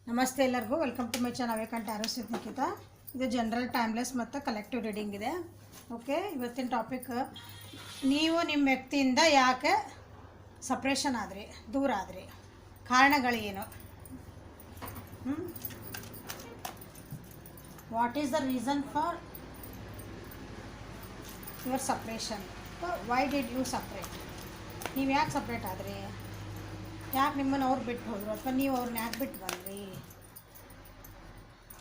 ನಮಸ್ತೆ ಎಲ್ಲರಿಗೂ welcome to my channel ವೇಕಂಠ ಆರೋಗ್ಯ ನಿಖಿತಾ. ಇದು ಜನರಲ್ ಟೈಮ್ಲೆಸ್ ಮತ್ತು ಕಲೆಕ್ಟಿವ್ ರೀಡಿಂಗ್ ಇದೆ. ಓಕೆ, ಇವತ್ತಿನ ಟಾಪಿಕ್ ನೀವು ನಿಮ್ಮ ವ್ಯಕ್ತಿಯಿಂದ ಯಾಕೆ ಸಪ್ರೇಷನ್ ಆದ್ರಿ, ದೂರ ಆದ್ರಿ, ಕಾರಣಗಳೇನು, what is the reason for your separation, why did you separate, ನೀವು ಯಾಕೆ ಸಪ್ರೇಟ್ ಆದ್ರಿ, ಯಾಕೆ ನಿಮ್ಮನ್ನು ಅವ್ರು ಬಿಟ್ಟು ಹೋದರು ಅಥವಾ ನೀವು ಅವ್ರನ್ನ ಯಾಕೆ ಬಿಟ್ಟು ಬಂದ್ರಿ.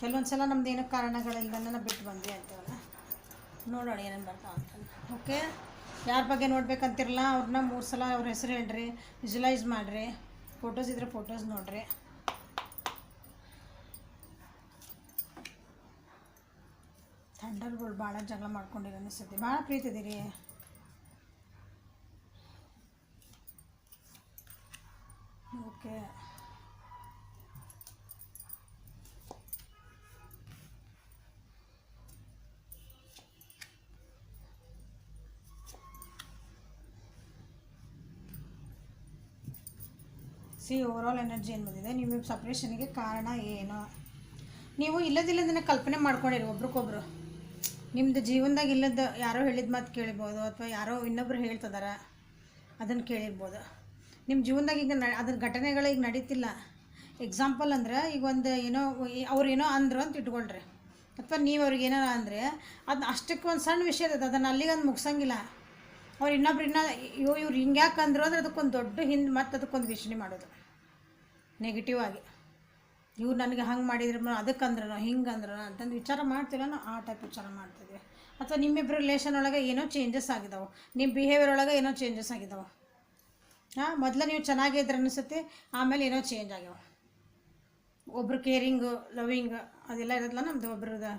ಕೆಲವೊಂದು ಸಲ ನಮ್ದು ಏನೋ ಕಾರಣಗಳಿಲ್ಲದನ್ನ ಬಿಟ್ಟು ಬಂದ್ರಿ ಅಂತೀವಲ್ಲ, ನೋಡೋಣ ಏನೇನು ಬರ್ತಾವ ಅಂತ. ಓಕೆ, ಯಾರ ಬಗ್ಗೆ ನೋಡ್ಬೇಕಂತಿರಲ್ಲ ಅವ್ರನ್ನ 3 ಸಲ ಅವ್ರ ಹೆಸರು ಹೇಳ್ರಿ, ವಿಜುವಲೈಸ್ ಮಾಡಿರಿ, ಫೋಟೋಸ್ ಇದ್ರೆ ಫೋಟೋಸ್ ನೋಡಿರಿ. ಥಂಡರ್ಗಳು ಭಾಳ ಜಗಳ ಮಾಡ್ಕೊಂಡಿರೋ ಅನಿಸ್ತೈತಿ, ಭಾಳ ಪ್ರೀತಿ ಇದೀರಿ. ಓಕೆ, ಓವರಾಲ್ ಎನರ್ಜಿ ಏನು ಬಂದಿದೆ, ನೀವು ಸಪ್ರೇಷನ್ಗೆ ಕಾರಣ ಏನು, ನೀವು ಇಲ್ಲದಿಲ್ಲದನ್ನ ಕಲ್ಪನೆ ಮಾಡ್ಕೊಂಡಿರಿ ಒಬ್ರಿಗೊಬ್ರು. ನಿಮ್ಮದು ಜೀವನದಾಗ ಇಲ್ಲದ ಯಾರೋ ಹೇಳಿದ ಮಾತು ಕೇಳಿರ್ಬೋದು, ಅಥವಾ ಯಾರೋ ಇನ್ನೊಬ್ರು ಹೇಳ್ತಿದಾರ ಅದನ್ನು ಕೇಳಿರ್ಬೋದು. ನಿಮ್ಮ ಜೀವನದಾಗ ಈಗ ಅದ್ರ ಘಟನೆಗಳು ಈಗ ನಡೀತಿಲ್ಲ. ಎಕ್ಸಾಂಪಲ್ ಅಂದ್ರೆ ಈಗ ಒಂದು ಏನೋ ಅವ್ರೇನೋ ಅಂದರು ಅಂತ ಇಟ್ಕೊಳ್ರಿ, ಅಥವಾ ನೀವು ಅವ್ರಿಗೆ ಏನಾರ ಅಂದರೆ ಅದು ಅಷ್ಟಕ್ಕೆ ಒಂದು ಸಣ್ಣ ವಿಷಯ ಇರ್ತದೆ, ಅದನ್ನು ಅಲ್ಲಿಗೆ ಅದು ಮುಗಿಸಂಗಿಲ್ಲ. ಅವ್ರು ಇನ್ನೊಬ್ರು ಇವ್ರು ಹಿಂಗೆ ಯಾಕೆ ಅಂದರು ಅಂದರೆ ಅದಕ್ಕೊಂದು ದೊಡ್ಡ ಹಿಂದೆ ಮತ್ತು ಅದಕ್ಕೊಂದು ವಿಷಯ ಮಾಡೋದು ನೆಗೆಟಿವ್ ಆಗಿ. ಇವ್ರು ನನಗೆ ಹಂಗೆ ಮಾಡಿದ್ರು, ಅದಕ್ಕೆ ಅಂದ್ರೂ ಹಿಂಗೆ ಅಂದ್ರು ಅಂತಂದು ವಿಚಾರ ಮಾಡ್ತೀರ, ನಾವು ಆ ಟೈಪ್ ವಿಚಾರ ಮಾಡ್ತಿದ್ವಿ. ಅಥವಾ ನಿಮ್ಮಿಬ್ಬರು ರಿಲೇಷನ್ ಒಳಗೆ ಏನೋ ಚೇಂಜಸ್ ಆಗಿದ್ದಾವೆ, ನಿಮ್ಮ ಬಿಹೇವಿಯರ್ ಒಳಗೆ ಏನೋ ಚೇಂಜಸ್ ಆಗಿದ್ದಾವೆ. ಮೊದಲು ನೀವು ಚೆನ್ನಾಗಿದ್ರೆ ಅನಿಸುತ್ತೆ, ಆಮೇಲೆ ಏನೋ ಚೇಂಜ್ ಆಗ್ಯಾವ. ಒಬ್ರು ಕೇರಿಂಗು, ಲವಿಂಗ್ ಅದೆಲ್ಲ ಇರೋದಿಲ್ಲ ನಮ್ಮದು, ಒಬ್ರದ್ದು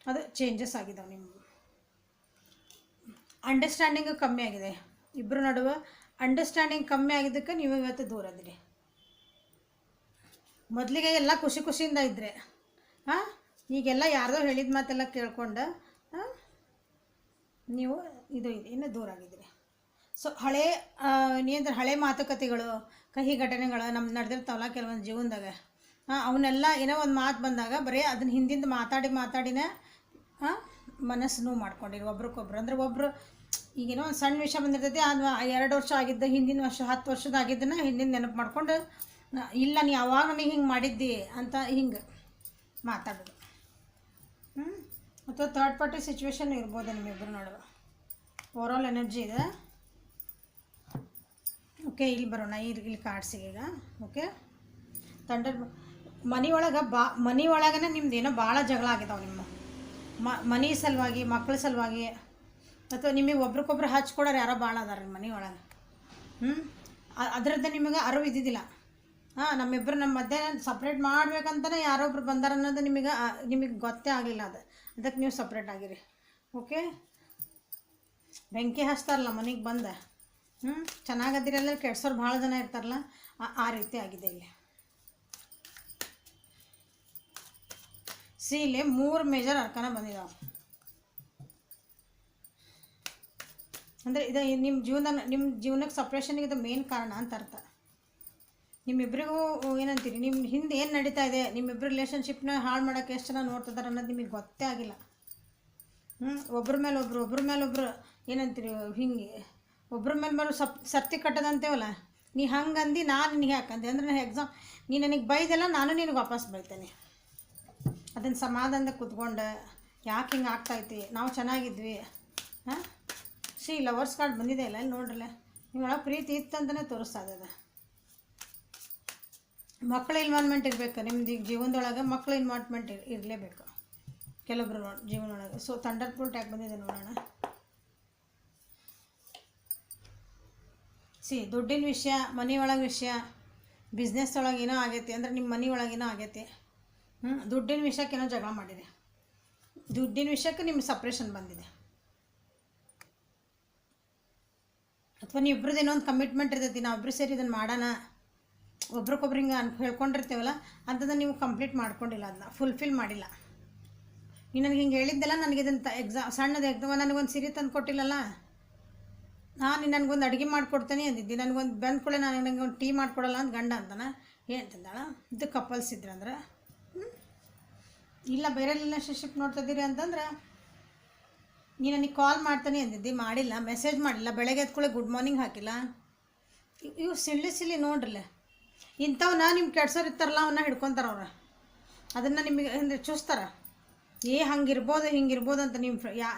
ಅದು ಚೇಂಜಸ್ ಆಗಿದ್ದಾವೆ. ನಿಮ್ಮ ಅಂಡರ್ಸ್ಟ್ಯಾಂಡಿಂಗು ಕಮ್ಮಿ ಆಗಿದೆ, ಇಬ್ಬರು ನಡುವೆ ಅಂಡರ್ಸ್ಟ್ಯಾಂಡಿಂಗ್ ಕಮ್ಮಿ ಆಗಿದ್ದಕ್ಕೆ ನೀವು ಇವತ್ತು ದೂರ ಇದ್ದೀರಿ. ಮೊದಲಿಗೆ ಎಲ್ಲ ಖುಷಿ ಖುಷಿಯಿಂದ ಇದ್ದರೆ, ಈಗೆಲ್ಲ ಯಾರ್ದೋ ಹೇಳಿದ ಮಾತೆಲ್ಲ ಕೇಳ್ಕೊಂಡು ನೀವು ಇನ್ನು ದೂರ ಆಗಿದ್ದೀರಿ. ಸೊ ಹಳೆ ಮಾತುಕತೆಗಳು, ಕಹಿ ಘಟನೆಗಳು ನಮ್ಮ ನಡೆದಿರ್ತಾವಲ್ಲ ಕೆಲವೊಂದು ಜೀವನದಾಗ, ಅವನ್ನೆಲ್ಲ ಏನೋ ಒಂದು ಮಾತು ಬಂದಾಗ ಬರೀ ಅದನ್ನ ಹಿಂದಿಂದ ಮಾತಾಡಿನೇ ಮನಸ್ಸು ನೋವು ಮಾಡ್ಕೊಂಡಿರಿ ಒಬ್ರಿಗೊಬ್ರು. ಅಂದರೆ ಒಬ್ಬರು ಈಗೇನೋ ಒಂದು ಸಣ್ಣ ವಿಷಯ ಬಂದಿರ್ತೈತಿ, ಅದು 2 ವರ್ಷ ಆಗಿದ್ದ, ಹಿಂದಿನ ವರ್ಷ 10 ವರ್ಷದ ಆಗಿದ್ದನ್ನು ಹಿಂದಿನ ನೆನಪು ಮಾಡ್ಕೊಂಡು, ಇಲ್ಲ ನೀ ಯಾವಾಗ ನನಗೆ ಹಿಂಗೆ ಮಾಡಿದ್ದಿ ಅಂತ ಹಿಂಗೆ ಮಾತಾಡೋದು. ಅಥವಾ ಥರ್ಡ್ ಪಾರ್ಟಿ ಸಿಚುವೇಶನ್ ಇರ್ಬೋದು ನಿಮ್ಮಿಬ್ಬರು ನಡುವೆ. ಓವರಾಲ್ ಎನರ್ಜಿ ಇದೆ. ಓಕೆ, ಇಲ್ಲಿ ಬರೋಣ, ಇಲ್ಲಿ ಕಾರ್ಡ್ಸಿಗೆ ಈಗ. ಓಕೆ, ಥಂಡರ್ ಮನಿ ಒಳಗೇ ನಿಮ್ದು ಏನೋ ಭಾಳ ಜಗಳ ಆಗಿದಾವೆ. ನಿಮ್ಮ ಮನಿ ಸಲುವಾಗಿ, ಮಕ್ಕಳ ಸಲುವಾಗಿ, ಅಥವಾ ನಿಮಗೆ ಒಬ್ರಿಗೊಬ್ರು ಹಚ್ಕೊಡೋರು ಯಾರೋ ಭಾಳ ಅದಾರ ಮನೆ ಒಳಗೆ. ಅದರದ್ದು ನಿಮಗೆ ಅರಿವು ಇದ್ದಿದ್ದಿಲ್ಲ. ನಮ್ಮಿಬ್ಬರು ನಮ್ಮ ಮಧ್ಯೆ ಸಪ್ರೇಟ್ ಮಾಡ್ಬೇಕಂತಲೇ ಯಾರೊಬ್ರು ಬಂದಾರ ಅನ್ನೋದು ನಿಮಗೆ ಗೊತ್ತೇ ಆಗಲಿಲ್ಲ. ಅದಕ್ಕೆ ನೀವು ಸಪ್ರೇಟ್ ಆಗಿರಿ. ಓಕೆ, ಬೆಂಕಿ ಹಚ್ತಾರಲ್ಲ ಮನೆಗೆ ಬಂದ, ಚೆನ್ನಾಗದಿರಲ್ಲ, ಕೆಡ್ಸೋರು ಭಾಳ ಜನ ಇರ್ತಾರಲ್ಲ, ಆ ರೀತಿ ಆಗಿದೆ ಇಲ್ಲಿ. ಇಲ್ಲಿ 3 ಮೇಜರ್ ಅರ್ಕನ ಬಂದಿದ್ದಾವೆ. ಅಂದರೆ ಇದು ನಿಮ್ಮ ಜೀವನಕ್ಕೆ ಸಪ್ರೇಷನ್ಗೆ ಇದು ಮೇನ್ ಕಾರಣ ಅಂತ ಅರ್ಥ. ನಿಮ್ಮಿಬ್ಬರಿಗೂ ಏನಂತೀರಿ, ನಿಮ್ಮ ಹಿಂದೆ ಏನು ನಡೀತಾ ಇದೆ, ನಿಮ್ಮಿಬ್ಬರು ರಿಲೇಷನ್ಶಿಪ್ನ ಹಾಳು ಮಾಡೋಕ್ಕೆ ಎಷ್ಟು ಜನ ನೋಡ್ತಿದ್ದಾರೆ ಅನ್ನೋದು ನಿಮಗೆ ಗೊತ್ತೇ ಆಗಿಲ್ಲ. ಒಬ್ರ ಮೇಲೊಬ್ರು ಏನಂತೀರಿ, ಹಿಂಗೆ ಒಬ್ರ ಮೇಲೆ ಸತ್ತಿ ಕಟ್ಟದಂತೇವಲ್ಲ, ನೀ ಹಂಗಂದು ನಾನು ನಿನಗೆ ಯಾಕಂದೆ ಅಂದರೆ ನೀ ನನಗೆ ಬೈದೆಲ್ಲ ನಾನು ನಿನಗೆ ವಾಪಸ್ ಬೈತೇನೆ. ಅದನ್ನು ಸಮಾಧಾನದಾಗ ಕೂತ್ಕೊಂಡು ಯಾಕೆ ಹಿಂಗೆ ಆಗ್ತಾಯಿತಿ, ನಾವು ಚೆನ್ನಾಗಿದ್ವಿ. ಲವರ್ಸ್ ಕಾರ್ಡ್ ಬಂದಿದೆ ಇಲ್ಲ, ಇಲ್ಲಿ ನೋಡ್ರಲ್ಲ, ನಿಮ್ಮೊಳಗೆ ಪ್ರೀತಿ ಇತ್ತಂತಲೇ ತೋರಿಸ್ತಾ ಇದೆ. ಮಕ್ಕಳ ಇನ್ವಾಲ್ವ್ಮೆಂಟ್ ಇರಬೇಕು ನಿಮ್ದು ಈಗ ಜೀವನದೊಳಗೆ, ಮಕ್ಕಳ ಇನ್ವಾಲ್ವ್ಮೆಂಟ್ ಇರಲೇಬೇಕು ಕೆಲವೊಬ್ರು ಜೀವನದೊಳಗೆ. ಸೊ ಥಂಡರ್ಬೋಲ್ಟ್ ಯಾಕೆ ಬಂದಿದೆ ನೋಡೋಣ. ದುಡ್ಡಿನ ವಿಷಯ, ಮನೆ ಒಳಗೆ ವಿಷಯ, ಬಿಸ್ನೆಸ್ ಒಳಗೆ ಏನೋ ಆಗೈತಿ, ಅಂದರೆ ನಿಮ್ಮ ಮನೆ ಒಳಗೇನೋ ಆಗೈತಿ. ದುಡ್ಡಿನ ವಿಷಯಕ್ಕೇನೋ ಜಗಳ ಮಾಡಿದೆ, ದುಡ್ಡಿನ ವಿಷಯಕ್ಕೆ ನಿಮ್ಗೆ ಸಪ್ರೇಷನ್ ಬಂದಿದೆ. ಅಥವಾ ನೀವು ಇಬ್ಬರದ್ದು ಏನೋ ಒಂದು ಕಮಿಟ್ಮೆಂಟ್ ಇರ್ತೈತಿ, ನಾವು ಇಬ್ಬರು ಸೇರಿ ಇದನ್ನು ಮಾಡೋಣ, ಒಬ್ರಿಗೊಬ್ರು ಹಿಂಗೆ ಹೇಳ್ಕೊಂಡಿರ್ತೀವಲ್ಲ, ಅಂಥದ್ದನ್ನು ನೀವು ಕಂಪ್ಲೀಟ್ ಮಾಡ್ಕೊಂಡಿಲ್ಲ, ಅದನ್ನ ಫುಲ್ಫಿಲ್ ಮಾಡಿಲ್ಲ. ನೀನು ನನಗೆ ಹಿಂಗೆ ಹೇಳಿದ್ದೆಲ್ಲ, ನನಗೆ ಇದನ್ನು ಸಣ್ಣದು ನನಗೊಂದು ಸೀರೆ ತಂದು ಕೊಟ್ಟಿಲ್ಲಲ್ಲ, ನಾನು ನನಗೊಂದು ಅಡುಗೆ ಮಾಡಿಕೊಡ್ತೀನಿ ಅಂದಿದ್ದೆ, ನನಗೊಂದು ಬಂದ ಕೂಡ ನಾನು ನನಗೊಂದು ಟೀ ಮಾಡಿಕೊಡಲ್ಲ ಅಂತ ಗಂಡ ಅಂತಾನೆ ಹೇಳ್ತಿದ್ದಾಳ. ಇದು ಕಪಲ್ಸ್ ಇದ್ರಂದ್ರೆ ಇಲ್ಲ ಬೇರೆ ರಿಲೇಷನ್ಶಿಪ್ ನೋಡ್ತಿದ್ದೀರಿ ಅಂತಂದ್ರೆ ನೀನು ನನಗೆ ಕಾಲ್ ಮಾಡ್ತಾನೆ ಅಂದಿದ್ದಿ, ಮಾಡಿಲ್ಲ, ಮೆಸೇಜ್ ಮಾಡಿಲ್ಲ, ಬೆಳಗ್ಗೆ ಎದ್ಕೊಳ್ಳಿ ಗುಡ್ ಮಾರ್ನಿಂಗ್ ಹಾಕಿಲ್ಲ. ಇವು ಸಿಳ್ಳಿ ನೋಡ್ರಲ್ಲ, ಇಂಥವನ್ನ ನಿಮ್ಮ ಕೆಡ್ಸೋರು ಇರ್ತಾರಲ್ಲ ಅವನ್ನ ಹಿಡ್ಕೊತಾರೆ ಅವ್ರು, ಅದನ್ನು ನಿಮಗೆ ಅಂದರೆ ಚೂಸ್ತಾರೆ ಹಂಗಿರ್ಬೋದು ಹಿಂಗಿರ್ಬೋದು ಅಂತ.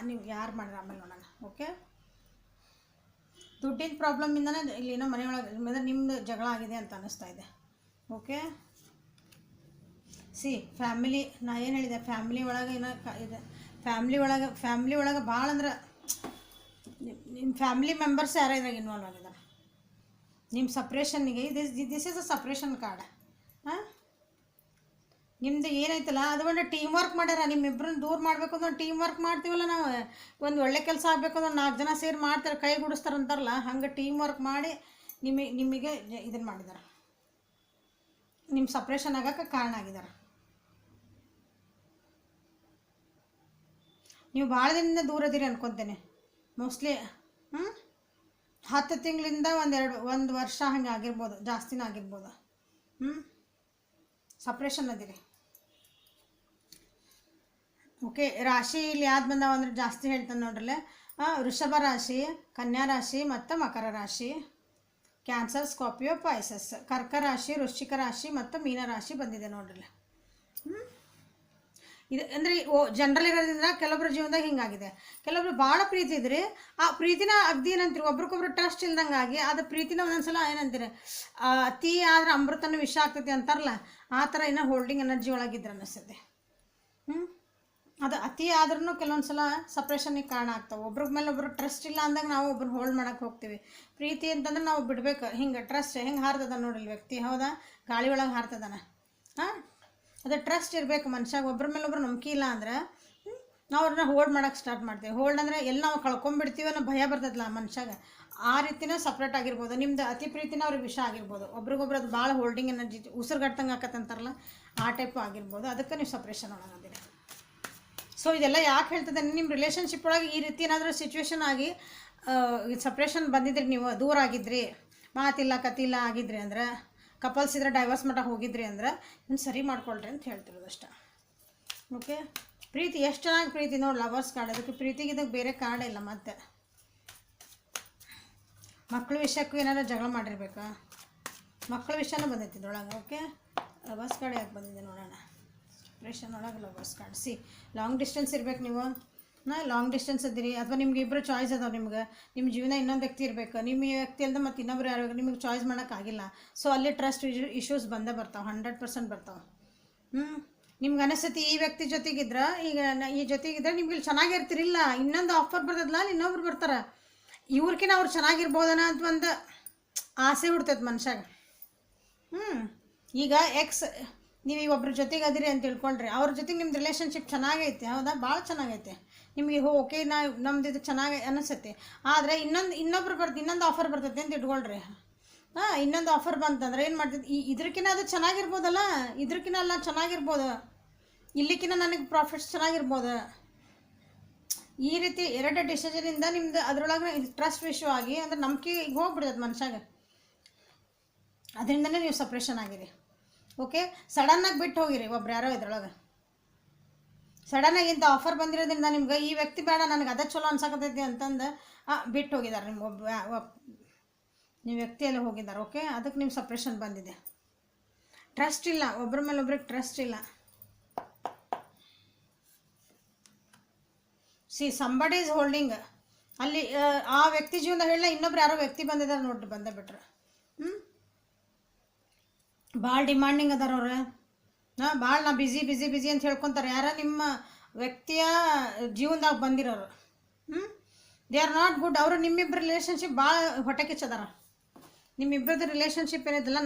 ನೀವು ಯಾರು ಮಾಡ್ರಿ ಆಮೇಲೆ ನೋಡೋಣ. ಓಕೆ, ದುಡ್ಡಿನ ಪ್ರಾಬ್ಲಮಿಂದನೇ ಇಲ್ಲಿನೋ ಮನೆಯೊಳಗೆ ಅಂದರೆ ನಿಮ್ಮದು ಜಗಳ ಆಗಿದೆ ಅಂತ ಅನ್ನಿಸ್ತಾ ಇದೆ. ಓಕೆ, ಫ್ಯಾಮಿಲಿ ನಾ ಏನು ಹೇಳಿದೆ, ಫ್ಯಾಮಿಲಿ ಒಳಗೆ ಏನೋ ಇದೆ, ಫ್ಯಾಮಿಲಿ ಒಳಗೆ ಭಾಳ ಅಂದ್ರೆ ನಿಮ್ಮ ಫ್ಯಾಮಿಲಿ ಮೆಂಬರ್ಸ್ ಯಾರೋ ಇದ್ರಾಗ ಇನ್ವಾಲ್ವ್ ಆಗಿದ್ದಾರೆ. ನಿಮ್ಮ ಸಪ್ರೇಷನ್ನಿಗೆ this is a separation card. ಹಾಂ, ನಿಮ್ಮದು ಏನೈತಲ್ಲ ಅದು ಒಂದು ಟೀಮ್ ವರ್ಕ್ ಮಾಡ್ಯಾರ. ನಿಮ್ಮಿಬ್ಬರನ್ನ ದೂರ ಮಾಡಬೇಕು ಅಂದ್ರೆ ಟೀಮ್ ವರ್ಕ್ ಮಾಡ್ತೀವಲ್ಲ ನಾವು. ಒಂದು ಒಳ್ಳೆ ಕೆಲಸ ಆಗಬೇಕು ಅಂದ್ರೆ 4 ಜನ ಸೇರಿ ಮಾಡ್ತಾರೆ, ಕೈ ಗುಡಿಸ್ತಾರಂತಾರಲ್ಲ ಹಂಗೆ ಟೀಮ್ ವರ್ಕ್ ಮಾಡಿ ನಿಮಗೆ ಇದನ್ನು ಮಾಡಿದ್ದಾರೆ, ನಿಮ್ಮ ಸಪ್ರೇಷನ್ ಆಗೋಕ್ಕೆ ಕಾರಣ ಆಗಿದ್ದಾರೆ. ನೀವು ಭಾಳ ದಿನದಿಂದ ದೂರ ಇದೀರಿ ಅನ್ಕೊತೇನೆ, ಮೋಸ್ಟ್ಲಿ 10 ತಿಂಗಳಿಂದ ಒಂದು ವರ್ಷ ಹಂಗೆ ಆಗಿರ್ಬೋದು, ಜಾಸ್ತಿನೇ ಆಗಿರ್ಬೋದು. ಸಪ್ರೇಷನ್ ಅದಿರಿ. ಓಕೆ, ರಾಶಿ ಇಲ್ಲಿ ಯಾವ್ದು ಬಂದಾವ ಅಂದ್ರೆ ಜಾಸ್ತಿ ಹೇಳ್ತಾನೆ ನೋಡ್ರಲ್ಲ. ವೃಷಭ ರಾಶಿ, ಕನ್ಯಾ ರಾಶಿ ಮತ್ತು ಮಕರ ರಾಶಿ, ಕ್ಯಾನ್ಸರ್, ಸ್ಕಾರ್ಪಿಯೋ, ಪಾಯ್ಸಸ್, ಕರ್ಕ ರಾಶಿ, ವೃಶ್ಚಿಕ ರಾಶಿ ಮತ್ತು ಮೀನ ರಾಶಿ ಬಂದಿದೆ ನೋಡ್ರಲ್ಲ. ಇದು ಅಂದರೆ ಜನರಲ್ ಇರೋದ್ರಿಂದ ಕೆಲವೊಬ್ಬರ ಜೀವನದಾಗ ಹಿಂಗಾಗಿದೆ. ಕೆಲವೊಬ್ರು ಭಾಳ ಪ್ರೀತಿ ಇದ್ರಿ, ಆ ಪ್ರೀತಿನ ಅಗ್ದಿ ಏನಂತೀರಿ ಒಬ್ರಿಗೊಬ್ರು ಟ್ರಸ್ಟ್ ಇಲ್ದಂಗಾಗಿ ಅದು ಪ್ರೀತಿನ ಒಂದೊಂದ್ಸಲ ಏನಂತೀರಿ ಅತಿ ಆದ್ರೆ ಅಮೃತನ ವಿಷ ಆಗ್ತೈತಿ ಅಂತಾರಲ್ಲ, ಆ ಥರ ಏನೋ ಹೋಲ್ಡಿಂಗ್ ಎನರ್ಜಿ ಒಳಗಿದ್ರೆ ಅನ್ನಿಸ್ತದೆ. ಅದು ಅತಿ ಆದ್ರೂ ಕೆಲವೊಂದು ಸಲ ಸಪ್ರೇಷನ್ನಿಗೆ ಕಾರಣ ಆಗ್ತಾವೆ. ಒಬ್ರ ಮೇಲೆ ಒಬ್ರು ಟ್ರಸ್ಟ್ ಇಲ್ಲ ಅಂದಾಗ ನಾವು ಒಬ್ರನ್ನ ಹೋಲ್ಡ್ ಮಾಡೋಕ್ಕೆ ಹೋಗ್ತೀವಿ. ಪ್ರೀತಿ ಅಂತಂದ್ರೆ ನಾವು ಬಿಡ್ಬೇಕು. ಹಿಂಗೆ ಟ್ರಸ್ಟ್ ಹೆಂಗೆ ಹಾರ್ತದ ನೋಡಿಲ್ಲ ವ್ಯಕ್ತಿ, ಹೌದಾ, ಗಾಳಿ ಒಳಗೆ ಹಾರ್ತದಾನ. ಅದು ಟ್ರಸ್ಟ್ ಇರಬೇಕು ಮನುಷ್ಯಾಗ. ಒಬ್ರ ಮೇಲೆ ಒಬ್ರು ನಂಬಿಕೆ ಇಲ್ಲ ಅಂದ್ರೆ ನಾವು ಅವ್ರನ್ನ ಹೋಲ್ಡ್ ಮಾಡೋಕ್ಕೆ ಸ್ಟಾರ್ಟ್ ಮಾಡ್ತೀವಿ. ಹೋಲ್ಡ್ ಅಂದರೆ ಎಲ್ಲ ನಾವು ಕಳ್ಕೊಂಬಿಡ್ತೀವಿ ಅನ್ನೋ ಭಯ ಬರ್ತದಲ್ಲ ಮನುಷ್ಯಾಗ. ಆ ರೀತಿನೇ ಸಪ್ರೇಟ್ ಆಗಿರ್ಬೋದು. ನಿಮ್ದು ಅತಿ ಪ್ರೀತಿನ ಅವ್ರಿಗೆ ವಿಷ ಆಗಿರ್ಬೋದು. ಒಬ್ರಿಗೊಬ್ರು ಅದು ಭಾಳ ಹೋಲ್ಡಿಂಗ್ ಎನರ್ಜಿ ಉಸಿರುಗಟ್ಟಂಗೆ ಆಕತ್ತಂತಾರಲ್ಲ, ಆ ಟೈಪು ಆಗಿರ್ಬೋದು. ಅದಕ್ಕೆ ನೀವು ಸಪ್ರೇಷನ್ ಒಳಗಂದಿರಿ. ಸೊ ಇದೆಲ್ಲ ಯಾಕೆ ಹೇಳ್ತದೆ, ನಿಮ್ಮ ರಿಲೇಷನ್ಶಿಪ್ ಒಳಗೆ ಈ ರೀತಿ ಏನಾದರೂ ಸಿಚುವೇಶನ್ ಆಗಿ ಸಪ್ರೇಷನ್ ಬಂದಿದ್ರಿ, ನೀವು ದೂರ ಆಗಿದ್ರಿ, ಮಾತಿಲ್ಲ ಕತಿಲ್ಲ ಆಗಿದ್ರಿ ಅಂದ್ರೆ, ಕಪಲ್ಸ್ ಇದ್ರೆ ಡೈವರ್ಸ್ ಮಟ್ಟ ಹೋಗಿದ್ರಿ ಅಂದ್ರೆ ಇನ್ನು ಸರಿ ಮಾಡ್ಕೊಳ್ರಿ ಅಂತ ಹೇಳ್ತಿರೋದು ಅಷ್ಟೇ. ಓಕೆ, ಪ್ರೀತಿ ಎಷ್ಟು ಚೆನ್ನಾಗಿ ಪ್ರೀತಿ ನೋಡಿ, ಲವರ್ಸ್ ಕಾರ್ಡ್. ಅದಕ್ಕೆ ಪ್ರೀತಿಗೆ ಇದಕ್ಕೆ ಬೇರೆ ಕಾರ್ಡ್ ಇಲ್ಲ. ಮತ್ತೆ ಮಕ್ಕಳ ವಿಷಯಕ್ಕೂ ಏನಾದ್ರು ಜಗಳ ಮಾಡಿರ್ಬೇಕಾ, ಮಕ್ಕಳ ವಿಷಯನೂ ಬಂದೈತಿ ಇದ್ರೊಳಗೆ. ಓಕೆ, ಲವರ್ಸ್ ಕಾರ್ಡ್ ಯಾಕೆ ಬಂದಿದೆ ನೋಡೋಣ. ಸಪ್ರೇಷನ್ ಒಳಗೆ ಲವರ್ಸ್ ಕಾರ್ಡ್. ಲಾಂಗ್ ಡಿಸ್ಟೆನ್ಸ್ ಇರ್ಬೇಕು ನೀವು, ಲಾಂಗ್ ಡಿಸ್ಟೆನ್ಸ್ ಇದ್ದೀರಿ, ಅಥವಾ ನಿಮ್ಗೆ ಇಬ್ಬರು ಚಾಯ್ಸ್ ಅದಾವೆ. ನಿಮ್ಮ ಜೀವನ ಇನ್ನೊಂದು ವ್ಯಕ್ತಿ ಇರಬೇಕು, ನಿಮ್ಮ ವ್ಯಕ್ತಿ ಅಲ್ಲದೆ ಮತ್ತು ಇನ್ನೊಬ್ರು ಯಾರು ನಿಮಗೆ ಚಾಯ್ಸ್ ಮಾಡೋಕ್ಕಾಗಿಲ್ಲ. ಸೊ ಅಲ್ಲಿ ಟ್ರಸ್ಟ್ ಇಶ್ಯೂಸ್ ಬಂದೇ ಬರ್ತಾವೆ, 100% ಬರ್ತಾವೆ. ನಿಮ್ಗೆ ಅನಿಸ್ತೈತಿ ಈ ವ್ಯಕ್ತಿ ಜೊತೆಗಿದ್ರೆ, ಈಗ ಈ ಜೊತೆಗಿದ್ರೆ ನಿಮ್ಗೆ ಇಲ್ಲಿ ಚೆನ್ನಾಗಿರ್ತಿರಿಲ್ಲ, ಇನ್ನೊಂದು ಆಫರ್ ಬರ್ತದಲ್ಲ, ಅಲ್ಲಿ ಇನ್ನೊಬ್ರು ಬರ್ತಾರೆ, ಇವ್ರಿಗಿನ ಅವ್ರು ಚೆನ್ನಾಗಿರ್ಬೋದನ ಅಂತ ಒಂದು ಆಸೆ ಹುಡ್ತೈತೆ ಮನುಷ್ಯಾಗ. ಈಗ ನೀವು ಈಗ ಒಬ್ರ ಜೊತೆಗೆ ಅದಿರಿ ಅಂತ ತಿಳ್ಕೊಂಡ್ರೆ, ಅವ್ರ ಜೊತೆಗೆ ನಿಮ್ದು ರಿಲೇಷನ್ಶಿಪ್ ಚೆನ್ನಾಗೈತೆ, ಹೌದಾ, ಭಾಳ ಚೆನ್ನಾಗೈತೆ, ನಿಮಗೆ ಓಕೆ ನಮ್ದು ಇದು ಚೆನ್ನಾಗಿ ಅನಿಸುತ್ತೆ. ಆದರೆ ಇನ್ನೊಂದು ಆಫರ್ ಬರ್ತೈತೆ ಅಂತ ಇಟ್ಕೊಳ್ರಿ. ಇನ್ನೊಂದು ಆಫರ್ ಬಂತಂದ್ರೆ ಏನು ಮಾಡ್ತೈತಿ, ಇದ್ರಕಿನ್ನ ಅದು ಚೆನ್ನಾಗಿರ್ಬೋದಲ್ಲ, ಇದ್ರಕಿನ್ನ ಅಲ್ಲ ಚೆನ್ನಾಗಿರ್ಬೋದು, ಇಲ್ಲಿಕಿನ್ನ ನನಗೆ ಪ್ರಾಫಿಟ್ಸ್ ಚೆನ್ನಾಗಿರ್ಬೋದು. ಈ ರೀತಿ 2 ಡಿಸಿಷನಿಂದ ನಿಮ್ದು ಅದರೊಳಗೆ ಟ್ರಸ್ಟ್ ಇಶ್ಯೂ ಆಗಿ ಅಂದ್ರೆ ನಂಬಿಕೆ ಈಗ ಹೋಗ್ಬಿಡ್ತದೆ ಮನುಷ್ಯಾಗ. ಅದರಿಂದನೇ ನೀವು ಸಪ್ರೇಷನ್ ಆಗಿರಿ. ಓಕೆ, ಸಡನ್ನಾಗಿ ಬಿಟ್ಟು ಹೋಗಿರಿ ಒಬ್ರು ಯಾರೋ ಇದ್ರೊಳಗೆ. ಸಡನ್ನಾಗಿ ಇಂಥ ಆಫರ್ ಬಂದಿರೋದ್ರಿಂದ ನಿಮ್ಗೆ ಈ ವ್ಯಕ್ತಿ ಬೇಡ, ನನಗೆ ಅದೇ ಚಲೋ ಅನ್ಸಕತ್ತೈತಿ ಅಂತಂದು ಬಿಟ್ಟು ಹೋಗಿದ್ದಾರೆ. ನೀವು ವ್ಯಕ್ತಿಯಲ್ಲಿ ಹೋಗಿದ್ದಾರೆ. ಓಕೆ, ಅದಕ್ಕೆ ನಿಮ್ಮ ಸಪ್ರೇಷನ್ ಬಂದಿದೆ. ಟ್ರಸ್ಟ್ ಇಲ್ಲ, ಒಬ್ಬರ ಮೇಲೆ ಒಬ್ರಿಗೆ ಟ್ರಸ್ಟ್ ಇಲ್ಲ. ಸಂಬಡಿ ಈಸ್ ಹೋಲ್ಡಿಂಗ್ ಅಲ್ಲಿ ಆ ವ್ಯಕ್ತಿ ಜೀವನದಾಗ ಹೇಳ ಇನ್ನೊಬ್ರು ಯಾರೋ ವ್ಯಕ್ತಿ ಬಂದಿದ್ದಾರೆ ನೋಡ್ರಿ, ಬಂದೇ ಬಿಟ್ರೆ. ಭಾಳ ಡಿಮಾಂಡಿಂಗ್ ಅದಾರ ಅವ್ರು. ಭಾಳ ನಾ ಬಿಸಿ ಅಂತ ಹೇಳ್ಕೊತಾರೆ. ಯಾರ ನಿಮ್ಮ ವ್ಯಕ್ತಿಯ ಜೀವನದಾಗ ಬಂದಿರೋರು ದೇ ಆರ್ ನಾಟ್ ಗುಡ್. ಅವರು ನಿಮ್ಮಿಬ್ಬರ ರಿಲೇಷನ್ಶಿಪ್ ಭಾಳ ಹೊಟ್ಟೆ ಕಿಚ್ಚದಾರ. ನಿಮ್ಮಿಬ್ಬರದ್ದು ರಿಲೇಷನ್ಶಿಪ್ ಏನಿದೆಲ್ಲ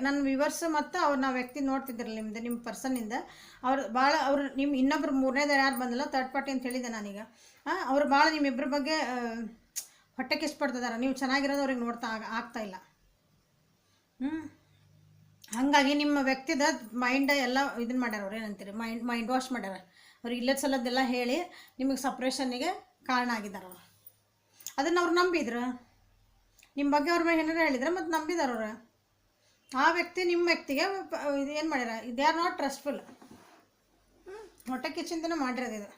ನನ್ನ ವ್ಯೂವರ್ಸ್ ಮತ್ತು ನಾ ವ್ಯಕ್ತಿ ನೋಡ್ತಿದ್ದಿರಲ್ಲ ನಿಮ್ಮ ಪರ್ಸನ್ನಿಂದ ಅವರು ನಿಮ್ಮ ಇನ್ನೊಬ್ರು 3ನೇದು ಯಾರು ಬಂದಿಲ್ಲ, ಥರ್ಡ್ ಪಾರ್ಟಿ ಅಂತ ಹೇಳಿದೆ ನಾನೀಗ. ಅವರು ಭಾಳ ನಿಮ್ಮಿಬ್ಬರ ಬಗ್ಗೆ ಹೊಟ್ಟೆಗೆ ಇಷ್ಟಪಡ್ತಿದ್ದಾರೆ. ನೀವು ಚೆನ್ನಾಗಿರೋದು ಅವ್ರಿಗೆ ನೋಡ್ತಾ ಆಗ್ತಾಯಿಲ್ಲ. ಹಾಗಾಗಿ ನಿಮ್ಮ ವ್ಯಕ್ತಿದ ಮೈಂಡ್ ಎಲ್ಲ ಇದನ್ನು ಮಾಡ್ಯಾರ. ಅವ್ರು ಏನಂತೀರಿ, ಮೈಂಡ್ ವಾಶ್ ಮಾಡ್ಯಾರ. ಅವ್ರಿಗೆ ಇಲ್ಲದ ಸಲದ್ದೆಲ್ಲ ಹೇಳಿ ನಿಮಗೆ ಸಪ್ರೇಷನ್ನಿಗೆ ಕಾರಣ ಆಗಿದ್ದಾರೆ. ಅವರು ಅದನ್ನು ಅವ್ರು ನಂಬಿದ್ರು. ನಿಮ್ಮ ಬಗ್ಗೆ ಅವ್ರ ಮೇಲೆ ಏನಾರು ಹೇಳಿದ್ರೆ ಮತ್ತು ನಂಬಿದಾರ ಅವ್ರು. ಆ ವ್ಯಕ್ತಿ ನಿಮ್ಮ ವ್ಯಕ್ತಿಗೆ ಇದು ಏನು ಮಾಡ್ಯಾರ, ದೇ ಆರ್ ನಾಟ್ ಟ್ರಸ್ಟ್ಫುಲ್. ಹೊಟ್ಟೆ ಕಿಚ್ಚಿಂದನೇ ಮಾಡಿರೋದು ಇದು.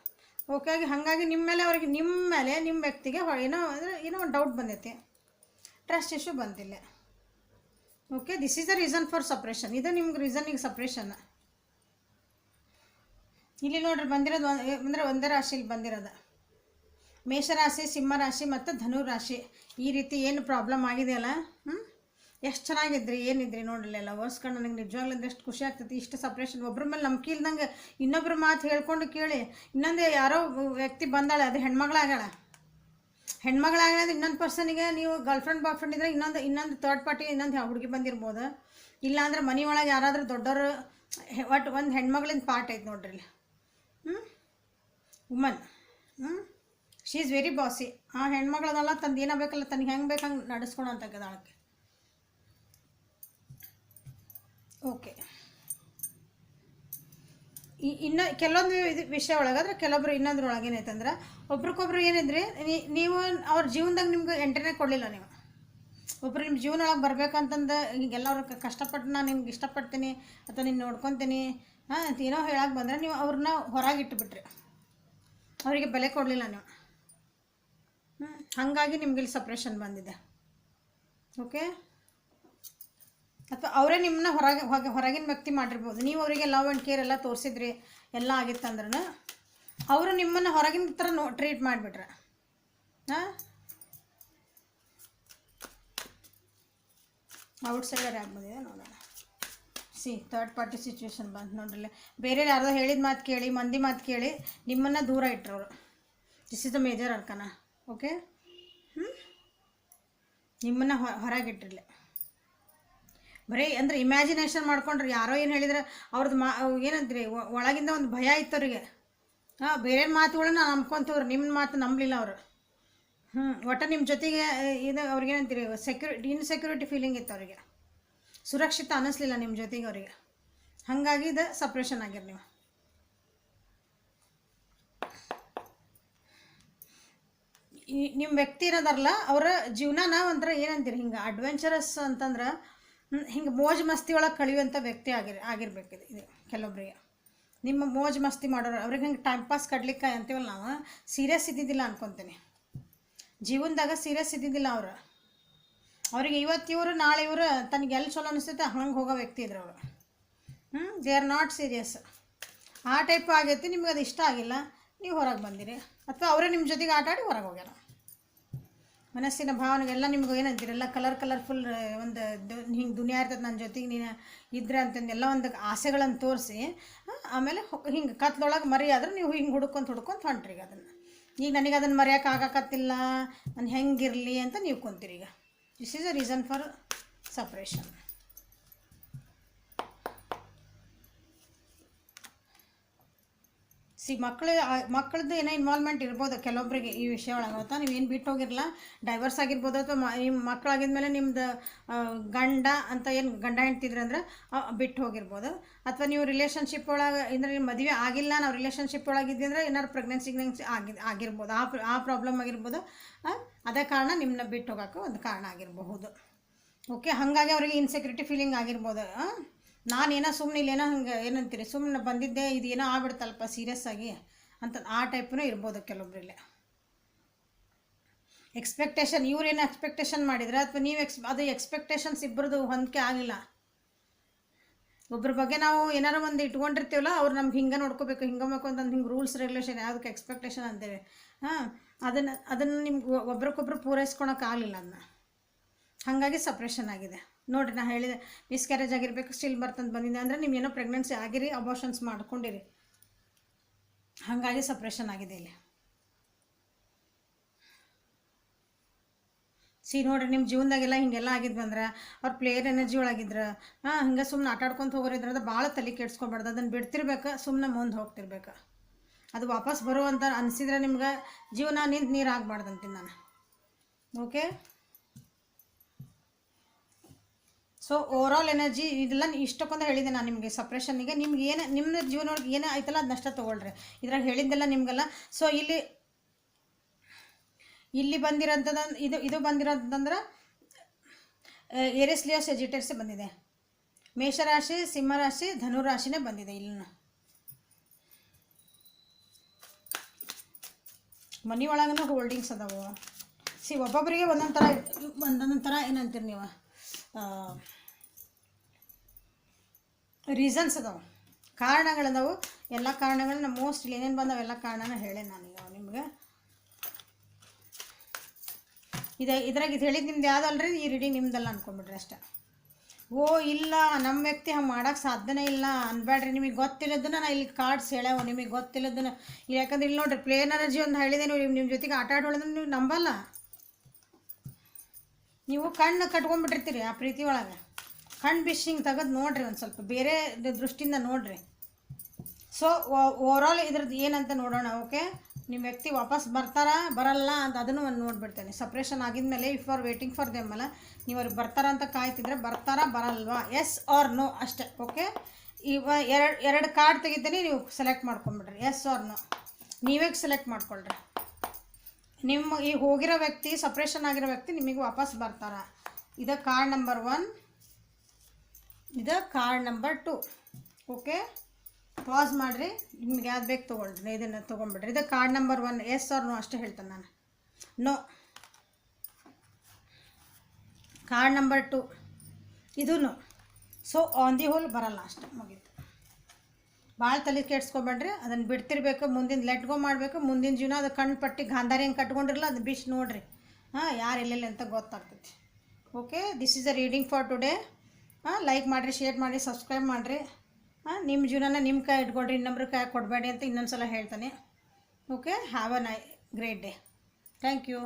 ಓಕೆ ಆಗಿ ಹಾಗಾಗಿ ನಿಮ್ಮ ಮೇಲೆ ಅವ್ರಿಗೆ ನಿಮ್ಮ ವ್ಯಕ್ತಿಗೆ ಏನೋ ಒಂದು ಡೌಟ್ ಬಂದೈತಿ, ಟ್ರಸ್ಟ್ ಇಶ್ಯೂ ಬಂದಿಲ್ಲ. Okay, this is the reason for suppression. ಇದು ನಿಮ್ಗೆ ರೀಸನಿಗೆ ಸಪ್ರೇಷನ್. ಇಲ್ಲಿ ನೋಡ್ರಿ ಬಂದಿರೋದು ಅಂದರೆ ಒಂದೇ ರಾಶಿಲಿ ಬಂದಿರೋದು ಮೇಷರಾಶಿ, ಸಿಂಹರಾಶಿ ಮತ್ತು ಧನು ರಾಶಿ. ಈ ರೀತಿ ಏನು ಪ್ರಾಬ್ಲಮ್ ಆಗಿದೆಯಲ್ಲ, ಎಷ್ಟು ಚೆನ್ನಾಗಿದ್ರಿ, ಏನಿದ್ರಿ ನೋಡ್ರಲ್ಲ ಓರ್ಸ್ಕೊಂಡು ನನಗೆ ನಿಜವಾಗ್ಲೂ ಎಷ್ಟು ಖುಷಿ ಆಗ್ತೈತಿ. ಇಷ್ಟು ಸಪ್ರೇಷನ್, ಒಬ್ಬರ ಮೇಲೆ ನಂಬಿಕೆ ಇಲ್ದಂಗೆ ಇನ್ನೊಬ್ಬರು ಮಾತು ಹೇಳ್ಕೊಂಡು ಕೇಳಿ ಇನ್ನೊಂದು ಯಾರೋ ವ್ಯಕ್ತಿ ಬಂದಾಳೆ, ಅದು ಹೆಣ್ಮಗಳಾಗ್ಯಾಳ ಇನ್ನೊಂದು ಪರ್ಸನಿಗೆ ನೀವು ಗರ್ಲ್ಫ್ರೆಂಡ್ ಬಾಯ್ ಫ್ರೆಂಡ್ ಇದ್ದರೆ ಇನ್ನೊಂದು ಥರ್ಡ್ ಪಾರ್ಟಿ ಇನ್ನೊಂದು ಹುಡುಗಿ ಬಂದಿರ್ಬೋದು. ಇಲ್ಲಾಂದ್ರೆ ಮನೆ ಒಳಗೆ ಯಾರಾದರೂ ದೊಡ್ಡವರು ಒಟ್ಟು ಒಂದು ಹೆಣ್ಮಗಳಿಂದ ಪಾರ್ಟ್ ಐತೆ ನೋಡ್ರಿ ಇಲ್ಲಿ. Woman she is very bossy. ಆ ಹೆಣ್ಮಗಳದಲ್ಲ ತಂದು ಏನಾಗಬೇಕಲ್ಲ ತನಗೆ ಹೆಂಗೆ ಬೇಕು ಹಂಗೆ ನಡೆಸ್ಕೊಳೋ ಅಂತಕ್ಕದಾಳಕ್ಕೆ. ಓಕೆ, ಇನ್ನು ಕೆಲವೊಂದು ವಿಷಯ ಒಳಗಾದ್ರೆ ಕೆಲವೊಬ್ರು ಇನ್ನೊಂದ್ರೊಳಗೆ ಏನೈತಂದ್ರೆ ಒಬ್ರಿಗೊಬ್ರು ಏನಿದ್ರಿ ನೀವು ಅವ್ರ ಜೀವನದಾಗ ನಿಮ್ಗೆ ಎಂಟ್ರಿನೇ ಕೊಡಲಿಲ್ಲ. ನೀವು ಒಬ್ರು ನಿಮ್ಮ ಜೀವನ ಒಳಗೆ ಬರ್ಬೇಕಂತಂದು ಹೀಗೆಲ್ಲ ಅವ್ರಿಗೆ ಕಷ್ಟಪಟ್ಟು ನಾನು ನಿಮ್ಗೆ ಇಷ್ಟಪಡ್ತೀನಿ ಅಥವಾ ನೀನು ನೋಡ್ಕೊತೀನಿ ಅಂತ ಏನೋ ಹೇಳಕ್ಕೆ ಬಂದರೆ ನೀವು ಅವ್ರನ್ನ ಹೊರಗಿಟ್ಟುಬಿಟ್ರಿ, ಅವರಿಗೆ ಬೆಲೆ ಕೊಡಲಿಲ್ಲ ನೀವು. ಹಾಗಾಗಿ ನಿಮ್ಗೆ ಇಲ್ಲಿ ಸಪ್ರೇಷನ್ ಬಂದಿದೆ. ಓಕೆ, ಅಥವಾ ಅವರೇ ನಿಮ್ಮನ್ನ ಹೊರಗಿನ ವ್ಯಕ್ತಿ ಮಾಡಿರ್ಬೋದು. ನೀವು ಅವರಿಗೆ ಲವ್ ಆ್ಯಂಡ್ ಕೇರ್ ಎಲ್ಲ ತೋರಿಸಿದ್ರಿ, ಎಲ್ಲ ಆಗಿತ್ತಂದ್ರೆ ಅವರು ನಿಮ್ಮನ್ನು ಹೊರಗಿನ ಥರ ಟ್ರೀಟ್ ಮಾಡಿಬಿಟ್ರೆ. ಔಟ್ಸೈಡರ್ ಯಾಕೆ ಬಂದಿದೆ ನೋಡೋಣ. ಥರ್ಡ್ ಪಾರ್ಟಿ ಸಿಚುವೇಶನ್ ಬಂತು ನೋಡ್ರಿ. ಬೇರೆ ಯಾರ್ದೋ ಹೇಳಿದ ಮಾತು ಕೇಳಿ, ಮಂದಿ ಮಾತು ಕೇಳಿ ನಿಮ್ಮನ್ನು ದೂರ ಇಟ್ಟರು. This is the major ಅರ್ಕನ. Okay, ನಿಮ್ಮನ್ನು ಹೊರಗಿಟ್ಟಿರಲಿ. ಬರೀ ಅಂದರೆ ಇಮ್ಯಾಜಿನೇಷನ್ ಮಾಡ್ಕೊಂಡ್ರೆ ಯಾರೋ ಏನು ಹೇಳಿದ್ರೆ ಅವ್ರದ್ದು ಏನಂತೀರಿ ಒಳಗಿಂದ ಒಂದು ಭಯ ಇತ್ತು ಅವರಿಗೆ. ಬೇರೆ ಮಾತುಗಳನ್ನ ನಂಬ್ಕೊಂತವ್ರು, ನಿಮ್ಮ ಮಾತು ನಂಬಲಿಲ್ಲ ಅವರು. ಒಟ್ಟು ನಿಮ್ಮ ಜೊತೆಗೆ ಇದು ಅವ್ರಿಗೇನಂತೀರಿ ಇನ್ಸೆಕ್ಯೂರಿಟಿ ಫೀಲಿಂಗ್ ಇತ್ತು ಅವರಿಗೆ, ಸುರಕ್ಷಿತ ಅನ್ನಿಸ್ಲಿಲ್ಲ ನಿಮ್ಮ ಜೊತೆಗೆ ಅವರಿಗೆ. ಹಾಗಾಗಿ ಇದು ಸಪ್ರೇಷನ್ ಆಗ್ಯಾರ ನೀವು. ನಿಮ್ಮ ವ್ಯಕ್ತಿ ಇರೋದಾರಲ್ಲ ಅವರ ಜೀವನನ ಒಂಥರ ಏನಂತೀರಿ ಹಿಂಗೆ ಅಡ್ವೆಂಚರಸ್ ಅಂತಂದ್ರೆ ಹಿಂಗೆ ಮೋಜು ಮಸ್ತಿ ಒಳಗೆ ಕಳೆಯುವಂಥ ವ್ಯಕ್ತಿ ಆಗಿರ್ಬೇಕಿದೆ ಇದು. ಕೆಲವೊಬ್ಬರಿಗೆ ನಿಮ್ಮ ಮೋಜು ಮಸ್ತಿ ಮಾಡೋರು, ಅವ್ರಿಗೆ ಹಿಂಗೆ ಟೈಮ್ ಪಾಸ್ ಕಡ್ಲಿಕ್ಕೆ ಅಂತೀವಲ್ಲ ನಾವು, ಸೀರಿಯಸ್ ಇದ್ದಿದ್ದಿಲ್ಲ ಅನ್ಕೊತೀನಿ. ಜೀವನದಾಗ ಸೀರಿಯಸ್ ಇದ್ದಿದ್ದಿಲ್ಲ ಅವರು. ಅವ್ರಿಗೆ ಇವತ್ತು ಇವರು ನಾಳೆ ಇವರು ತನಗೆ ಎಲ್ಲಿ ಚಲೋ ಅನಿಸ್ತೈತೆ ಹಂಗೆ ಹೋಗೋ ವ್ಯಕ್ತಿ ಇದ್ರು ಅವರು. They are not serious. ಆ ಟೈಪ್ ಆಗೈತಿ. ನಿಮ್ಗೆ ಅದು ಇಷ್ಟ ಆಗಿಲ್ಲ, ನೀವು ಹೊರಗೆ ಬಂದಿರಿ, ಅಥವಾ ಅವರೇ ನಿಮ್ಮ ಜೊತೆಗೆ ಆಟ ಆಡಿ ಹೊರಗೆ ಹೋಗ್ಯಾರ. ಮನಸ್ಸಿನ ಭಾವನೆಗೆಲ್ಲ ನಿಮ್ಗೆ ಏನಂತೀರಿ ಎಲ್ಲ ಕಲರ್ಫುಲ್ ಒಂದು ಹಿಂಗೆ ದುನಿಯಾ ಇರ್ತದೆ ನನ್ನ ಜೊತೆಗೆ ನೀನು ಇದ್ರೆ ಅಂತಂದು ಎಲ್ಲ ಒಂದು ಆಸೆಗಳನ್ನು ತೋರಿಸಿ ಆಮೇಲೆ ಹಿಂಗೆ ಕತ್ಲೊಳಗೆ ಮರೆಯಾದ್ರೆ ನೀವು ಹಿಂಗೆ ಹುಡ್ಕೊಂತ ಹೊಂಟ್ರಿ. ಈಗ ಈಗ ನನಗೆ ಅದನ್ನು ಮರೆಯೋಕೆ ಆಗಾಕತ್ತಿಲ್ಲ, ನಾನು ಹೆಂಗಿರಲಿ ಅಂತ ನೀವು ಕುಂತೀರಿ. ಈಗ this is a reason for suppression. ಮಕ್ಕಳದ್ದು ಏನೋ ಇನ್ವಾಲ್ವ್ಮೆಂಟ್ ಇರ್ಬೋದು ಕೆಲವೊಬ್ಬರಿಗೆ ಈ ವಿಷಯ ಒಳಗೆ. ಗೊತ್ತಾ, ನೀವೇನು ಬಿಟ್ಟು ಹೋಗಿರಲ್ಲ, ಡೈವರ್ಸ್ ಆಗಿರ್ಬೋದು, ಅಥವಾ ನಿಮ್ಮ ಮಕ್ಕಳಾಗಿದ್ಮೇಲೆ ನಿಮ್ಮದು ಗಂಡ ಹೆಂಡ್ತಿದ್ರೆ ಅಂದ್ರೆ ಬಿಟ್ಟು ಹೋಗಿರ್ಬೋದು. ಅಥವಾ ನೀವು ರಿಲೇಷನ್ಶಿಪ್ ಒಳಗೆ ಅಂದರೆ ನಿಮ್ಮ ಮದುವೆ ಆಗಿಲ್ಲ, ನಾವು ರಿಲೇಷನ್ಶಿಪ್ ಒಳಗಿದ್ವಿ ಅಂದರೆ ಏನಾದ್ರು ಪ್ರೆಗ್ನೆನ್ಸಿ ಆಗಿರ್ಬೋದು, ಆ ಪ್ರಾಬ್ಲಮ್ ಆಗಿರ್ಬೋದು. ಅದೇ ಕಾರಣ ನಿಮ್ಮನ್ನ ಬಿಟ್ಟು ಹೋಗೋಕ್ಕೆ ಒಂದು ಕಾರಣ ಆಗಿರಬಹುದು. ಓಕೆ, ಹಾಗಾಗಿ ಅವರಿಗೆ ಇನ್ಸೆಕ್ಯೂರಿಟಿ ಫೀಲಿಂಗ್ ಆಗಿರ್ಬೋದು. ನಾನೇನೋ ಸುಮ್ಮನೆ ಇಲ್ಲೇನೋ ಹಂಗೆ ಏನಂತೀರಿ ಸುಮ್ಮನೆ ಬಂದಿದ್ದೆ, ಇದು ಏನೋ ಆಗ್ಬಿಡ್ತಲ್ಪ ಸೀರಿಯಸ್ ಆಗಿ ಅಂತ ಆ ಟೈಪ್ನೂ ಇರ್ಬೋದು ಕೆಲವೊಬ್ಬರಲ್ಲಿ. ಎಕ್ಸ್ಪೆಕ್ಟೇಷನ್, ಇವ್ರೇನೋ ಎಕ್ಸ್ಪೆಕ್ಟೇಷನ್ ಮಾಡಿದ್ರೆ ಅಥವಾ ನೀವು ಅದು ಎಕ್ಸ್ಪೆಕ್ಟೇಷನ್ಸ್ ಇಬ್ಬರದು ಹೊಂದಿಕೆ ಆಗಿಲ್ಲ. ಒಬ್ಬರ ಬಗ್ಗೆ ನಾವು ಏನಾರು ಒಂದು ಇಟ್ಕೊಂಡಿರ್ತೀವಲ್ಲ, ಅವ್ರು ನಮ್ಗೆ ಹಿಂಗೆ ನೋಡ್ಕೋಬೇಕು, ಹಿಂಗೆ ಅಂತಂದು ಹಿಂಗೆ ರೂಲ್ಸ್ ರೆಗ್ಯುಲೇಷನ್ ಯಾವುದಕ್ಕೆ ಎಕ್ಸ್ಪೆಕ್ಟೇಷನ್ ಅಂತೇವೆ. ಅದನ್ನು ನಿಮ್ಗೆ ಒಬ್ರಿಗೊಬ್ರು ಪೂರೈಸ್ಕೊಳಕ್ಕಾಗಲಿಲ್ಲ ಅದನ್ನ. ಹಾಗಾಗಿ ಸಪ್ರೇಷನ್ ಆಗಿದೆ ನೋಡಿರಿ. ನಾನು ಹೇಳಿದೆ ಮಿಸ್ಕ್ಯಾರೇಜ್ ಆಗಿರಬೇಕು, ಸ್ಟಿಲ್ ಬರ್ತಂತ ಬಂದಿದೆ ಅಂದರೆ ನೀವೇನೋ ಪ್ರೆಗ್ನೆನ್ಸಿ ಆಗಿರಿ, ಅಬೋಷನ್ಸ್ ಮಾಡ್ಕೊಂಡಿರಿ, ಹಾಗಾಗಿ ಸಪ್ರೇಷನ್ ಆಗಿದೆ ಇಲ್ಲಿ. ನೋಡಿರಿ, ನಿಮ್ಮ ಜೀವನದಾಗೆಲ್ಲ ಹಿಂಗೆಲ್ಲ ಆಗಿದ್ವಿ ಅಂದ್ರೆ ಅವ್ರು ಪ್ಲೇಯರ್ ಎನರ್ಜಿ ಒಳಗಿದ್ರೆ ಹಿಂಗೆ ಸುಮ್ಮನೆ ಆಟಾಡ್ಕೊತ ಹೋಗೋರಿದ್ರೆ ಅದು ಭಾಳ ತಲೆ ಕೆಡ್ಸ್ಕೊಬಾರ್ದು. ಅದನ್ನು ಬಿಡ್ತಿರ್ಬೇಕು, ಸುಮ್ಮನೆ ಮುಂದೆ ಹೋಗ್ತಿರ್ಬೇಕು. ಅದು ವಾಪಸ್ ಬರುವಂತ ಅನಿಸಿದ್ರೆ ನಿಮ್ಗೆ ಜೀವನ ನಿಂತು ನೀರು ಆಗಬಾರ್ದಂತೀನಿ ನಾನು. ಓಕೆ, ಸೊ ಓವರಾಲ್ ಎನರ್ಜಿ ಇದೆಲ್ಲ ಇಷ್ಟಕ್ಕೊಂದು ಹೇಳಿದೆ ನಾನು ನಿಮಗೆ. ಸಪ್ರೇಷನ್ನಿಗೆ ನಿಮ್ಗೆ ಏನು ನಿಮ್ಮ ಜೀವನೊಳಗೆ ಏನೇ ಆಯ್ತಲ್ಲ ಅದು ನಷ್ಟ ತೊಗೊಳ್ರಿ. ಇದ್ರಾಗ ಹೇಳಿದ್ದೆಲ್ಲ ನಿಮಗೆಲ್ಲ. ಸೊ ಇಲ್ಲಿ ಬಂದಿರೋಂಥದ್ದು ಇದು ಬಂದಿರೋದಂದ್ರೆ ಏರಿಯಸ್ ಲಿಯೋ ಸೆಜಿಟೇರ್ಸೇ ಬಂದಿದೆ. ಮೇಷರಾಶಿ, ಸಿಂಹರಾಶಿ, ಧನುರಾಶಿನೇ ಬಂದಿದೆ. ಇಲ್ಲಿನ ಮನೆ ಒಳಗೂ ಹೋಲ್ಡಿಂಗ್ಸ್ ಅದಾವು. ಒಬ್ಬೊಬ್ಬರಿಗೆ ಒಂದೊಂದು ಥರ ಏನಂತೀರಿ ನೀವು ರೀಸನ್ಸ್ ಅದಾವೆ, ಕಾರಣಗಳದಾವು. ಎಲ್ಲ ಕಾರಣಗಳನ್ನ ಮೋಸ್ಟ್ ಏನೇನು ಬಂದಾವೆ ಎಲ್ಲ ಕಾರಣನ ಹೇಳೇ ನಾನೀಗ ನಿಮ್ಗೆ. ಇದ್ರಾಗ ಇದು ಹೇಳಿದ್ದು ನಿಮ್ದು ಯಾವುದಲ್ರಿ, ಈ ರೀಡಿಂಗ್ ನಿಮ್ದಲ್ಲ ಅಂದ್ಕೊಂಬಿಡ್ರಿ ಅಷ್ಟೆ. ಓ ಇಲ್ಲ ನಮ್ಮ ವ್ಯಕ್ತಿ ಹಂಗೆ ಮಾಡೋಕ್ಕೆ ಸಾಧ್ಯನೇ ಇಲ್ಲ ಅನ್ಬೇಡ್ರಿ. ನಿಮಗೆ ಗೊತ್ತಿಲ್ಲದನ್ನ ನಾನು ಇಲ್ಲಿ ಕಾರ್ಡ್ಸ್ ಹೇಳ್ಯಾವ, ನಿಮಗೆ ಗೊತ್ತಿಲ್ಲದನ್ನ. ಯಾಕಂದ್ರೆ ಇಲ್ಲಿ ನೋಡ್ರಿ ಪ್ಲೇನ್ ಎನರ್ಜಿ ಒಂದು ಹೇಳಿದೆ, ನೀವು ನಿಮ್ಮ ಜೊತೆಗೆ ಆಟ ಆಡೋದನ್ನ ನೀವು ನಂಬಲ್ಲ. ನೀವು ಕಣ್ಣು ಕಟ್ಕೊಂಡ್ಬಿಟ್ಟಿರ್ತೀರಿ ಆ ಪ್ರೀತಿ ಒಳಗೆ. ಕಣ್ಣು ಬಿಶಿಂಗ್ ತೆಗೆದು ನೋಡಿರಿ, ಒಂದು ಸ್ವಲ್ಪ ಬೇರೆ ದೃಷ್ಟಿಯಿಂದ ನೋಡಿರಿ. ಸೊ ಓವರಾಲ್ ಇದ್ರದ್ದು ಏನಂತ ನೋಡೋಣ. ಓಕೆ, ನಿಮ್ಮ ವ್ಯಕ್ತಿ ವಾಪಸ್ ಬರ್ತಾರಾ ಬರಲ್ಲ ಅಂತ ಅದನ್ನು ಒಂದು ನೋಡಿಬಿಡ್ತೇನೆ. ಸಪ್ರೇಷನ್ ಆಗಿದ್ಮೇಲೆ if are waiting for them ಅಲ್ಲ, ನೀವು ಅವ್ರಿಗೆ ಬರ್ತಾರ ಅಂತ ಕಾಯ್ತಿದ್ರೆ ಬರ್ತಾರಾ ಬರಲ್ವಾ, ಎಸ್ ಆರ್ ನೋ ಅಷ್ಟೇ. ಓಕೆ, ಎರಡು ಕಾರ್ಡ್ ತೆಗಿತೀನಿ, ನೀವು ಸೆಲೆಕ್ಟ್ ಮಾಡ್ಕೊಂಬಿಡ್ರಿ ಎಸ್ ಆರ್ ನೋ. ನೀವೇ ಸೆಲೆಕ್ಟ್ ಮಾಡ್ಕೊಳ್ರಿ. ನಿಮ್ಮ ಈ ಹೋಗಿರೋ ವ್ಯಕ್ತಿ, ಸಪ್ರೇಷನ್ ಆಗಿರೋ ವ್ಯಕ್ತಿ ನಿಮಗೆ ವಾಪಸ್ ಬರ್ತಾರ. ಇದು ಕಾರ್ಡ್ ನಂಬರ್ 1, ಇದು ಕಾರ್ಡ್ ನಂಬರ್ 2. ಓಕೆ, ಪಾಸ್ ಮಾಡಿರಿ, ನಿಮ್ಗೆ ಯಾವ್ದು ಬೇಕು ತೊಗೊಳ್ರಿ, ಇದನ್ನು ತೊಗೊಂಡ್ಬಿಡ್ರಿ. ಇದು card number 1, yes or no ಅಷ್ಟೇ ಹೇಳ್ತೇನೆ ನಾನು. ನೋ. ಕಾರ್ಡ್ ನಂಬರ್ 2 ಇದು no. So on the whole ಬರಲ್ಲ ಅಷ್ಟೆ, ಮುಗೀತು. ಭಾಳ ತಲೆ ಕೆಡ್ಸ್ಕೊಬೇಡ್ರಿ, ಅದನ್ನು ಬಿಡ್ತಿರ್ಬೇಕು, ಮುಂದಿನ ಲೆಟ್ ಗೋ ಮಾಡಬೇಕು. ಮುಂದಿನ ಜೀವನ ಅದು ಕಣ್ಣು ಪಟ್ಟಿ ಗಾಂಧಾರಿ ಹೆಂಗೆ ಕಟ್ಕೊಂಡಿರಲ್ಲ ಅದು ಬಿಶ್ ನೋಡಿರಿ. ಯಾರು ಎಲ್ಲೆಲ್ಲಿ ಅಂತ ಗೊತ್ತಾಗ್ತೈತಿ. Okay, this is a reading for today. Like ಮಾಡಿರಿ, ಶೇರ್ ಮಾಡಿರಿ, ಸಬ್ಸ್ಕ್ರೈಬ್ ಮಾಡಿರಿ. ನಿಮ್ಮ ಜೀವನನ ನಿಮ್ಮ ಕೈ ಇಟ್ಕೊಳ್ರಿ, ಇನ್ನೊಬ್ರ ಕೈ ಕೊಡಬೇಡಿ ಅಂತ ಇನ್ನೊಂದು ಸಲ ಹೇಳ್ತಾನೆ. Okay, have a great day. Thank you.